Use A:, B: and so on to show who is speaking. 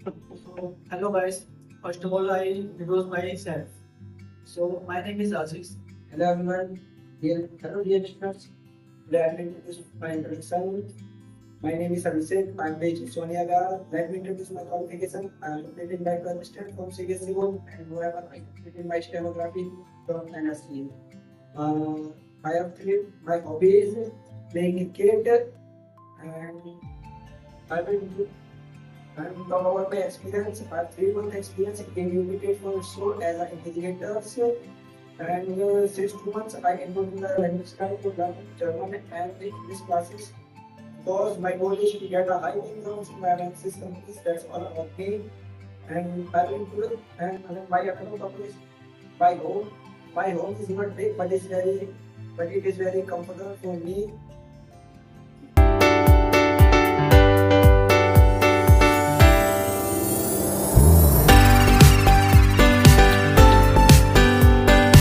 A: So, hello guys. First of all, I introduce myself. So, my name is Aziz. Hello everyone. Hello dear listeners. Let me introduce my introduction. My name is Abhishek. I'm based in Soniaga. Let me introduce my qualification. I'm completing my semester from CSC and whoever I completed my stenography from NSC. I have three. My hobby is playing cricket and I will and talk about my experience. I have 3 month experience in United for so as an investigator. And since 2 months, I enrolled in the LanguageSky to learn German and English classes. Because my goal is to get a high income in my analysis companies. That's all about me. And I will do it. And my account of is my home. My home is not big, but it is very comfortable for me